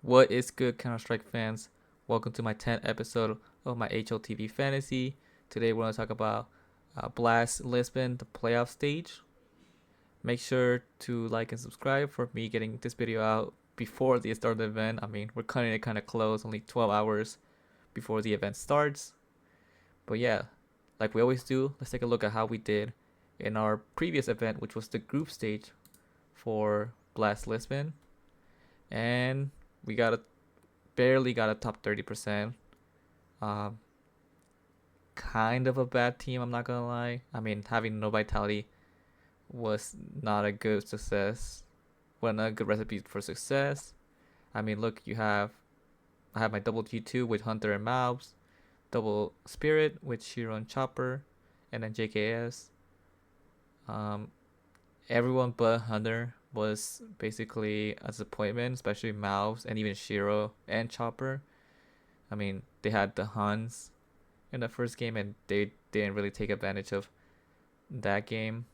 What is good, Counter-Strike fans? Welcome to my 10th episode of my HLTV Fantasy. Today we're going to talk about Blast Lisbon, the playoff stage. Make sure to like and subscribe for me getting this video out before the start of the event. I mean, we're cutting it kind of close, only 12 hours before the event starts. But yeah, like we always do, let's take a look at how we did in our previous event, which was the group stage for Blast Lisbon. And we barely got a top 30%. Um, kind of a bad team, I'm not gonna lie. I mean, having no vitality was not a good success. Wasn't a good recipe for success. I mean, look, I have my double G2 with Hunter and Mouse, double Spirit with Shiro and Chopper, and then JKS. Um, Everyone but Hunter was basically a disappointment, especially Mouse and even Shiro and Chopper. I mean, they had the Huns in the first game, and they didn't really take advantage of that game.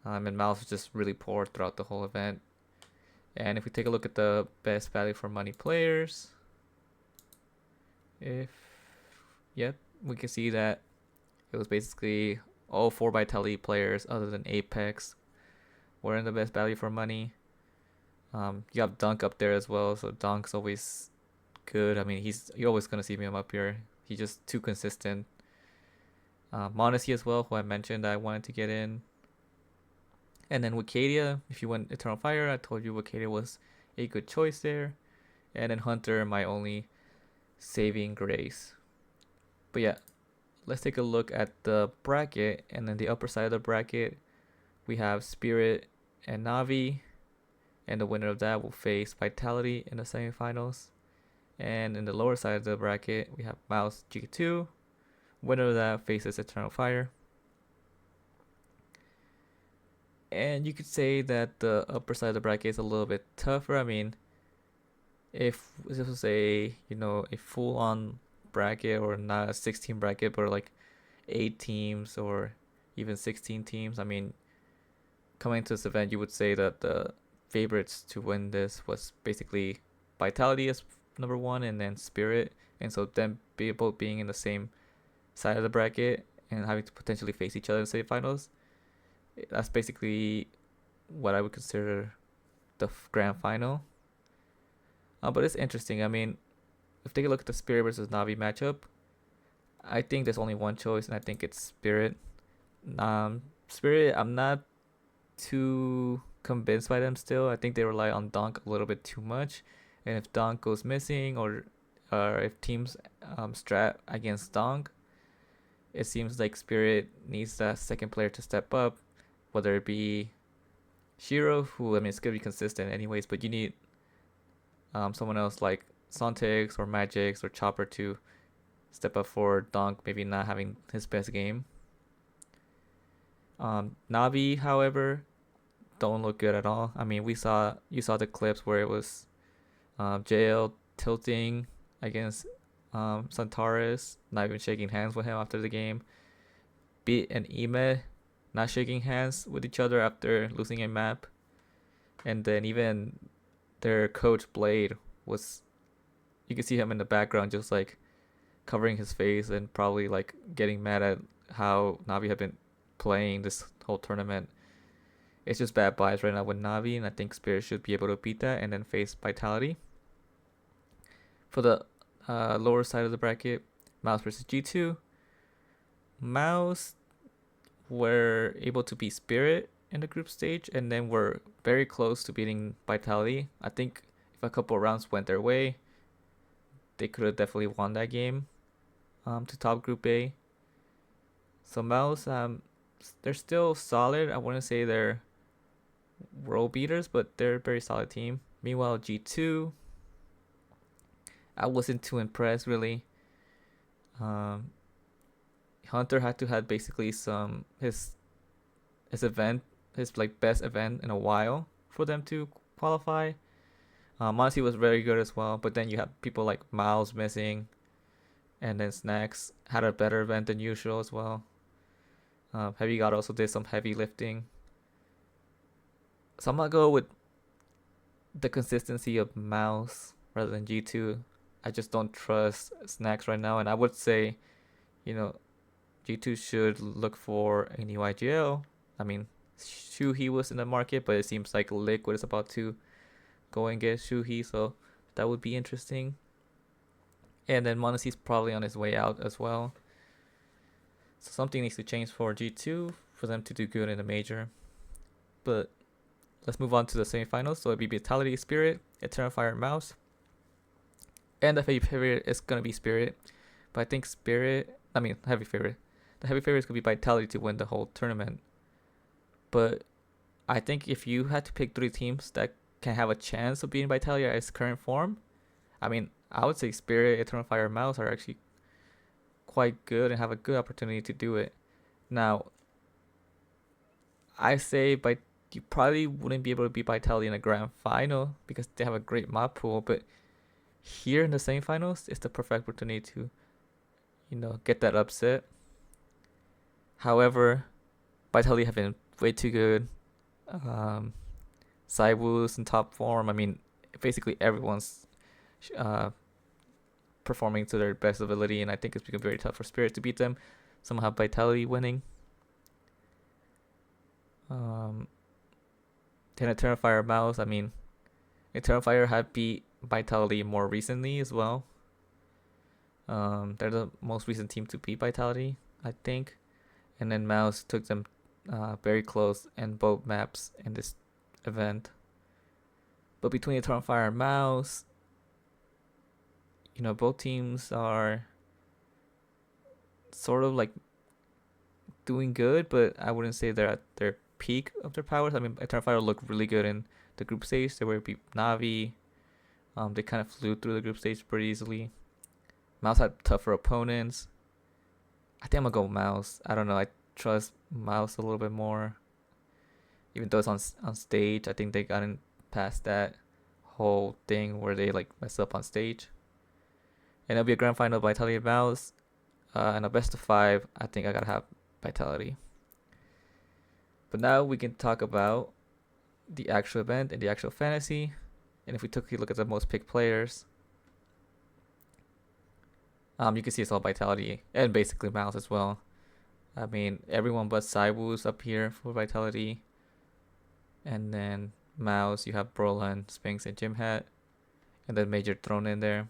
And Mouse was just really poor throughout the whole event. And if we take a look at the best value for money players, we can see that it was basically all 4 Vitality players other than Apex were in the best value for money. You have Donk up there as well, so Donk's always good. I mean, you're always gonna see him up here. He's just too consistent. Modesty as well, who I mentioned I wanted to get in. And then Wicadia, if you went Eternal Fire, I told you Wicadia was a good choice there. And then Hunter, my only saving grace. But yeah, let's take a look at the bracket. And then the upper side of the bracket, we have Spirit and Navi. And the winner of that will face Vitality in the semifinals. And in the lower side of the bracket, we have Mouse G2. Winner of that faces Eternal Fire. And you could say that the upper side of the bracket is a little bit tougher. I mean, if this was a full-on bracket, or not a 16 bracket, but like 8 teams or even 16 teams, I mean, coming to this event, you would say that the favorites to win this was basically Vitality as number 1, and then Spirit. And so them both being in the same side of the bracket and having to potentially face each other in semifinals, that's basically what I would consider the grand final. But it's interesting. I mean, if you take a look at the Spirit versus Navi matchup, I think there's only one choice, and I think it's Spirit. Spirit, I'm not too convinced by them still. I think they rely on Donk a little bit too much, and if Donk goes missing, or if teams strat against Donk, it seems like Spirit needs that second player to step up, whether it be Shiro, who, I mean, it's gonna be consistent anyways, but you need someone else like Sontex or Magix or Chopper to step up for Donk maybe not having his best game. Navi, however, don't look good at all. I mean, you saw the clips where it was JL tilting against Santaris, not even shaking hands with him after the game. Beat and Ime not shaking hands with each other after losing a map. And then even their coach Blade was, you could see him in the background just like covering his face and probably like getting mad at how Navi had been playing this whole tournament. It's just bad vibes right now with Navi, and I think Spirit should be able to beat that and then face Vitality. For the lower side of the bracket, Mouse versus G2. Mouse were able to beat Spirit in the group stage, and then were very close to beating Vitality. I think if a couple rounds went their way, they could have definitely won that game to top Group A. So Mouse, they're still solid. I wouldn't say they're world beaters, but they're a very solid team. Meanwhile, G2, I wasn't too impressed really. Hunter had to have basically his like best event in a while for them to qualify. Monty was very good as well, but then you have people like Miles missing, and then Snacks had a better event than usual as well. Heavy God also did some heavy lifting. So I'm gonna go with the consistency of Mouse rather than G2. I just don't trust Snacks right now, and I would say, you know, G2 should look for a new IGL. I mean, Shuhei was in the market, but it seems like Liquid is about to go and get Shuhei, so that would be interesting. And then Monasi's probably on his way out as well. So something needs to change for G2 for them to do good in the major. But let's move on to the semifinals. So it'd be Vitality, Spirit, Eternal Fire, and Mouse. And the heavy favorite is going to be Spirit. But I think heavy favorite. The heavy favorite is going to be Vitality to win the whole tournament. But I think if you had to pick 3 teams that can have a chance of beating Vitality at its current form, I mean, I would say Spirit, Eternal Fire, and Mouse are actually quite good and have a good opportunity to do it. Now, I say you probably wouldn't be able to beat Vitality in a grand final because they have a great map pool, but here in the semifinals, it's the perfect opportunity to, get that upset. However, Vitality have been way too good. Saiwu's in top form. I mean, basically everyone's performing to their best ability, and I think it's become very tough for Spirit to beat them. Some have Vitality winning. Then Eternal Fire, Mouse. I mean, Eternal Fire have beat Vitality more recently as well. They're the most recent team to beat Vitality, I think. And then Mouse took them very close in both maps in this event. But between Eternal Fire and Mouse, both teams are sort of like doing good, but I wouldn't say they're at their peak of their powers. I mean, Eternal Fire looked really good in the group stage. They were beat Navi. They kind of flew through the group stage pretty easily. Mouse had tougher opponents. I think I'm gonna go Mouse. I don't know. I trust Mouse a little bit more. Even though it's on stage, I think they gotten past that whole thing where they like mess up on stage. And it'll be a grand final of Vitality and Mouse. And a best of 5, I think I gotta have Vitality. But now we can talk about the actual event and the actual fantasy. And if we took a look at the most picked players, you can see it's all Vitality and basically Mouse as well. I mean, everyone but Saiwu's up here for Vitality. And then Mouse, you have Brolan, Sphinx, and Jim Hat. And then Major thrown in there.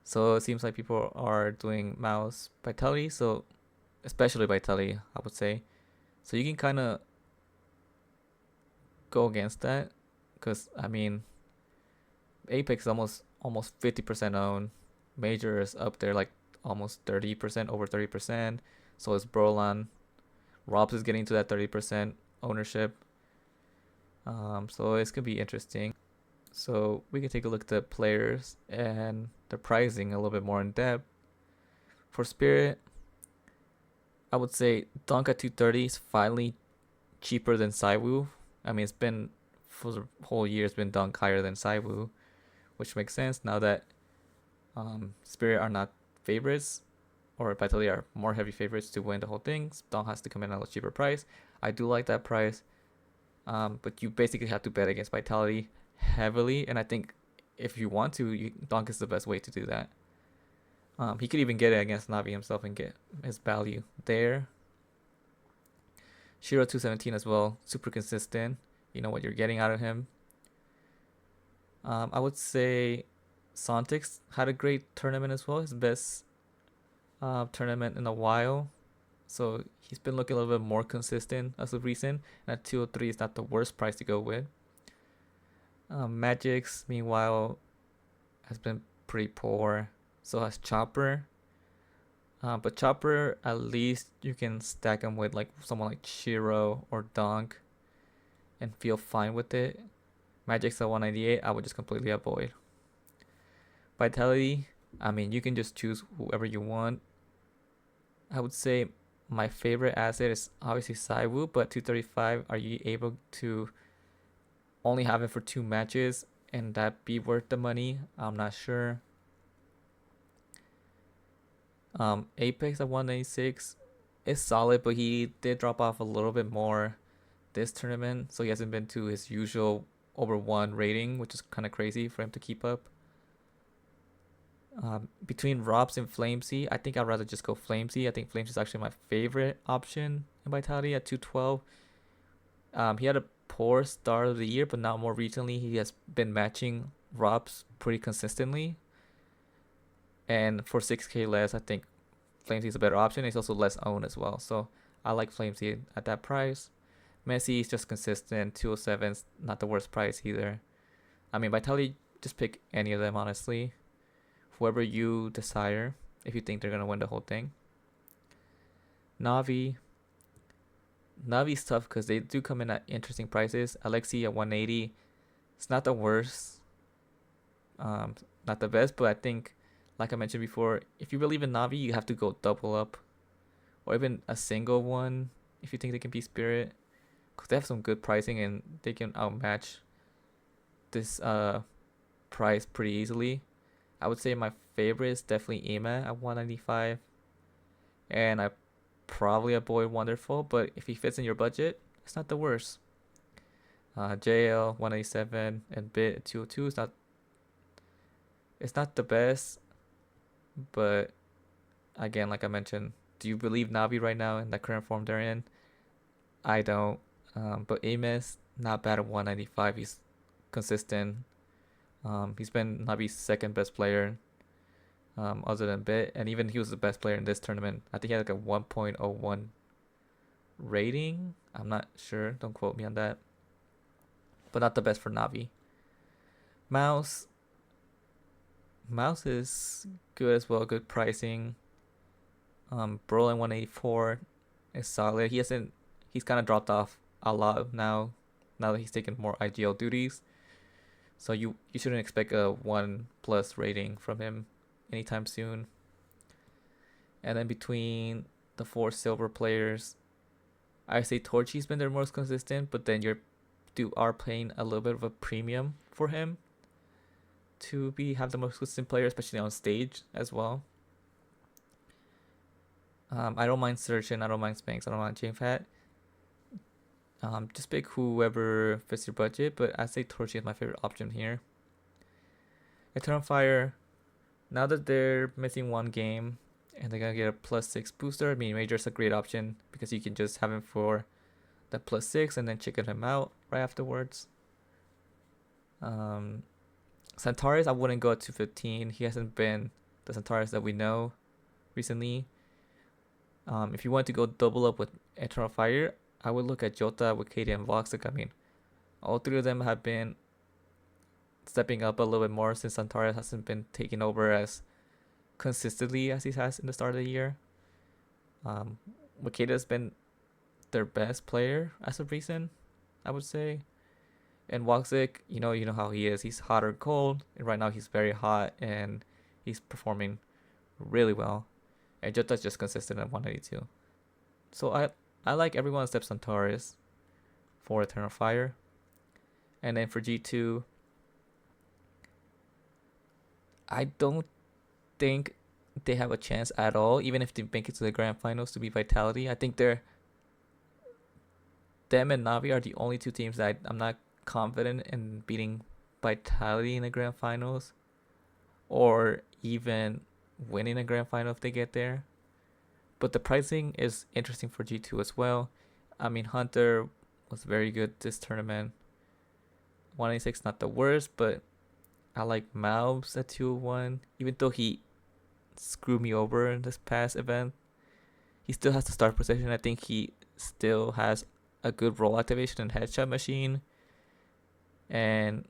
So it seems like people are doing Mouse Vitality, so especially Vitality, I would say. So you can kind of go against that, because I mean, Apex is almost 50% owned. Major is up there like almost 30%, over 30%. So is Brolan. Robs is getting to that 30% ownership. So it's gonna be interesting. So we can take a look at the players and the pricing a little bit more in depth. For Spirit, I would say Donk at 230 is finally cheaper than Saiwu. I mean, it's been for the whole year, it's been Donk higher than Saiwu, which makes sense now that Spirit are not favorites, or Vitality are more heavy favorites to win the whole thing. Donk has to come in at a cheaper price. I do like that price, but you basically have to bet against Vitality heavily, and I think if you want to, Donk is the best way to do that. He could even get it against Navi himself and get his value there. Shiro 217 as well, super consistent. You know what you're getting out of him. I would say Sontix had a great tournament as well, his best tournament in a while. So he's been looking a little bit more consistent as of recent. And at 203 is not the worst price to go with. Magix, meanwhile, has been pretty poor. So has Chopper. But Chopper, at least you can stack him with like someone like Shiro or Donk and feel fine with it. Magic's at 198, I would just completely avoid. Vitality, I mean, you can just choose whoever you want. I would say my favorite asset is obviously Saiwu, but 235, are you able to only have it for 2 matches and that be worth the money? I'm not sure. Apex at 196 is solid, but he did drop off a little bit more this tournament, so he hasn't been to his usual over 1 rating, which is kind of crazy for him to keep up. Between Robs and Flamesy, I think I'd rather just go Flamesy. I think Flamesy is actually my favorite option in Vitality at 212. He had a poor start of the year, but now more recently he has been matching Robs pretty consistently. And for 6k less, I think Flamesy is a better option. He's also less owned as well, so I like Flamesy at that price. Messi is just consistent. 207's not the worst price either. I mean, Vitality, just pick any of them, honestly. Whoever you desire, if you think they're going to win the whole thing. Navi's tough because they do come in at interesting prices. Alexi at 180. It's not the worst. Not the best, but I think, like I mentioned before, if you believe in Navi, you have to go double up. Or even a single one if you think they can be Spirit. Because they have some good pricing and they can outmatch this price pretty easily. I would say my favorite is definitely Ema at 195. And I probably avoid Wonderful, but if he fits in your budget, it's not the worst. JL 187 and Bit at 202 is not the best, but again, like I mentioned, do you believe Navi right now in the current form they're in? I don't. But Amos, not bad at 195. He's consistent. He's been Navi's second best player, other than Bit, and even he was the best player in this tournament. I think he had like a 1.01 rating. I'm not sure. Don't quote me on that. But not the best for Navi. Mouse is good as well. Good pricing. Brolin 184 is solid. He's kind of dropped off a lot now that he's taken more IGL duties. So you shouldn't expect a 1+ rating from him anytime soon. And then between the 4 silver players, I say Torchy's been their most consistent, but then you are paying a little bit of a premium for him to have the most consistent player, especially on stage as well. I don't mind Searchin, I don't mind Spanx, I don't mind Jfat. Just pick whoever fits your budget, but I say Torchy is my favorite option here. Eternal Fire, now that they're missing 1 game and they're gonna get a +6 booster, I mean Major's a great option because you can just have him for the +6 and then chicken him out right afterwards. Centaurus, I wouldn't go at 215. He hasn't been the Centaurus that we know recently. If you want to go double up with Eternal Fire, I would look at Jota, Wikidia, and Voxic. I mean, all 3 of them have been stepping up a little bit more since Centaurus hasn't been taking over as consistently as he has in the start of the year. Wikidia has been their best player as of recent, I would say. And Voxic, you know how he is. He's hot or cold, and right now he's very hot and he's performing really well. And Jota's just consistent at 182. So I like everyone except Centaurus for Eternal Fire. And then for G2, I don't think they have a chance at all, even if they make it to the grand finals to be Vitality. I think them and Navi are the only 2 teams that I'm not confident in beating Vitality in the grand finals, or even winning a grand final if they get there. But the pricing is interesting for G2 as well. I mean, Hunter was very good this tournament. 186, not the worst, but I like Malbs at 201. Even though he screwed me over in this past event, he still has the start position. I think he still has a good roll activation and headshot machine. And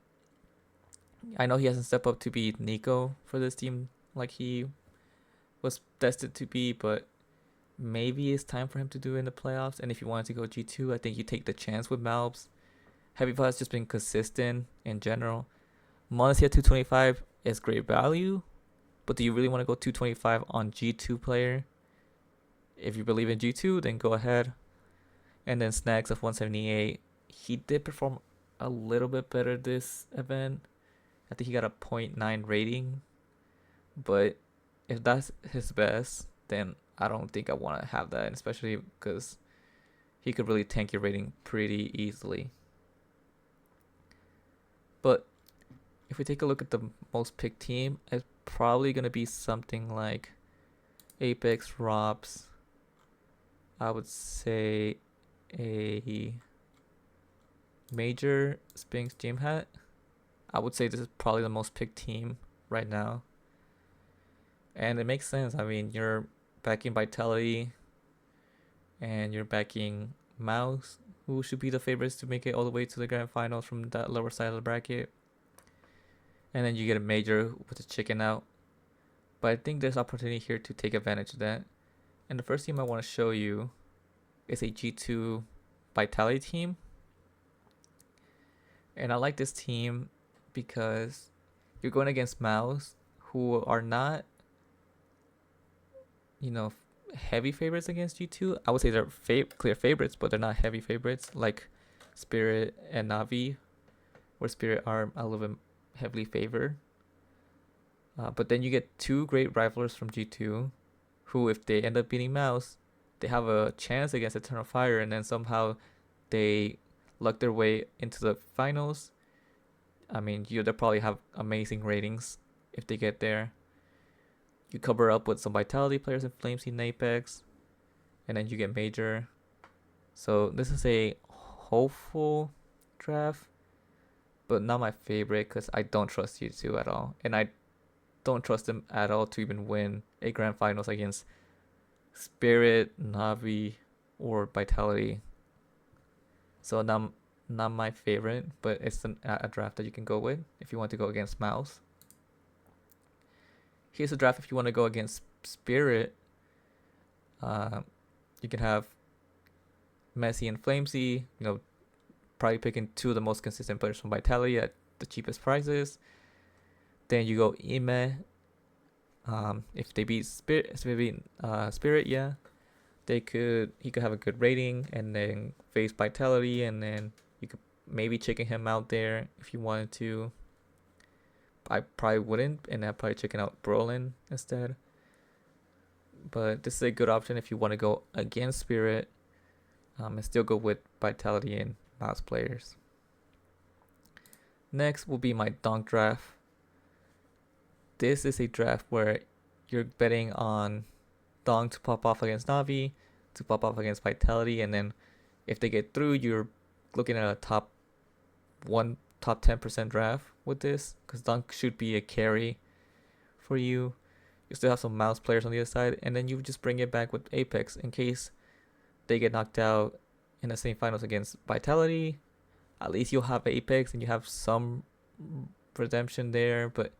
I know he hasn't stepped up to be Nico for this team like he was destined to be, but maybe it's time for him to do it in the playoffs. And if you wanted to go G2, I think you take the chance with Malbs. Heavy Pot has just been consistent in general. Modesty at 225 is great value, but do you really want to go 225 on G2 player? If you believe in G2, then go ahead. And then Snacks of 178. He did perform a little bit better this event. I think he got a 0.9 rating. But if that's his best, then I don't think I want to have that, especially because he could really tank your rating pretty easily. But if we take a look at the most picked team, it's probably gonna be something like Apex, Robs. I would say a Major, Spinks, Gym Hat. I would say this is probably the most picked team right now. And it makes sense. I mean, you're backing Vitality and you're backing Mouse, who should be the favorites to make it all the way to the grand finals from that lower side of the bracket. And then you get a Major with the chicken out. But I think there's opportunity here to take advantage of that. And the first team I want to show you is a G2 Vitality team. And I like this team because you're going against Mouse, who are not, heavy favorites against G2. I would say they're clear favorites, but they're not heavy favorites like Spirit and Navi, where Spirit are a little bit heavily favored. But then you get two great rivalers from G2, who, if they end up beating Mouse, they have a chance against Eternal Fire, and then somehow they luck their way into the finals. I mean, they'll probably have amazing ratings if they get there. You cover up with some Vitality players in Flames in Apex, and then you get Major. So this is a hopeful draft, but not my favorite because I don't trust G2 at all, and I don't trust them at all to even win a grand finals against Spirit, Navi, or Vitality. So not my favorite, but it's a draft that you can go with if you want to go against Mouse. Here's a draft if you want to go against Spirit. You can have Messi and Flamesy, probably picking two of the most consistent players from Vitality at the cheapest prices. Then you go Ime. If they beat Spirit, yeah, he could have a good rating, and then face Vitality, and then you could maybe chicken him out there if you wanted to. I probably wouldn't, and I'd probably chicken out Brolin instead. But this is a good option if you want to go against Spirit, and still go with Vitality and Mouse players. Next will be my Donk draft. This is a draft where you're betting on Donk to pop off against Navi, to pop off against Vitality, and then if they get through, you're looking at a top 10% draft with this, because Donk should be a carry for you. You still have some Mouse players on the other side, and then you just bring it back with Apex in case they get knocked out in the same finals against Vitality. At least you'll have Apex and you have some redemption there, but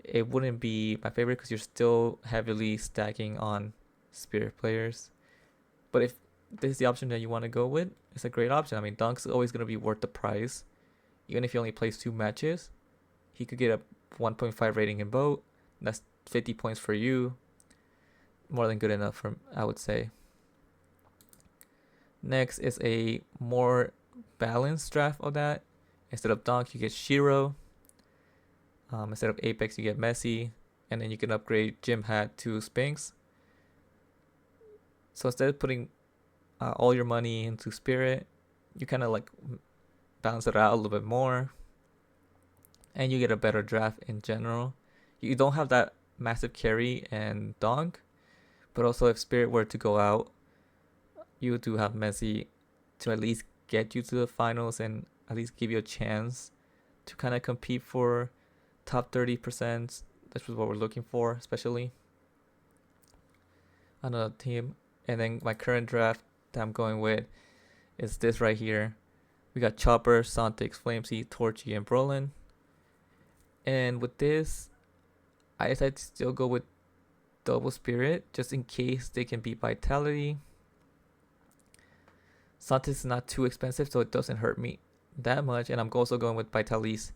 it wouldn't be my favorite because you're still heavily stacking on Spirit players. But if this is the option that you want to go with, it's a great option. I mean, Donk's always going to be worth the price. Even if he only plays 2 matches, he could get a 1.5 rating in both. That's 50 points for you. More than good enough, I would say. Next is a more balanced draft of that. Instead of Donk, you get Shiro. Instead of Apex, you get Messi. And then you can upgrade Gym Hat to Spinks. So instead of putting all your money into Spirit, you kind of like balance it out a little bit more. And you get a better draft in general. You don't have that massive carry and Donk. But also if Spirit were to go out, you do have Messi to at least get you to the finals and at least give you a chance to kind of compete for top 30%. That's what we're looking for, especially on a team. And then my current draft that I'm going with is this right here. We got Chopper, Sontix, Flamesy, Torchy, and Brolin. And with this, I decided to still go with Double Spirit just in case they can beat Vitality. Sontix is not too expensive, so it doesn't hurt me that much. And I'm also going with Vitality's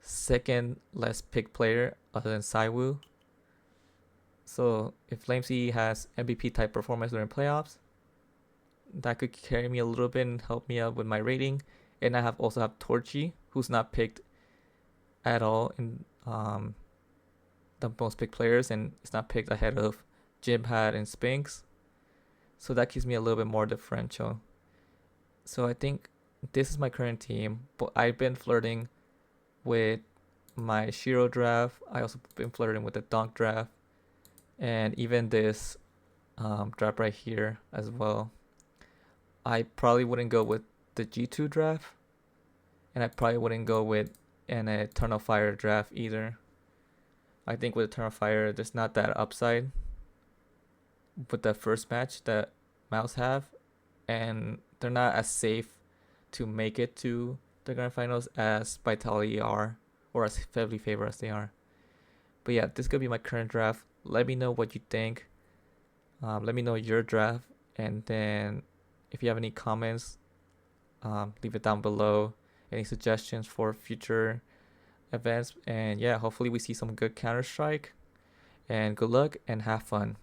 second less picked player other than Saiwu. So if Flamesy has MVP type performance during playoffs, that could carry me a little bit and help me out with my rating. And I also have Torchy, who's not picked at all in the most picked players, and it's not picked ahead of Gym Hat and Spinks. So that gives me a little bit more differential. So I think this is my current team, but I've been flirting with my Shiro draft. I also been flirting with the Donk draft, and even this draft right here as well. I probably wouldn't go with the G2 draft, and I probably wouldn't go with an Eternal Fire draft either. I think with Eternal Fire, there's not that upside with the first match that Mouse have, and they're not as safe to make it to the grand finals as Vitality are, or as heavily favored as they are. But yeah, this could be my current draft. Let me know what you think. Let me know your draft, and then if you have any comments, leave it down below. Any suggestions for future events, and yeah, hopefully we see some good Counter Strike. And good luck and have fun.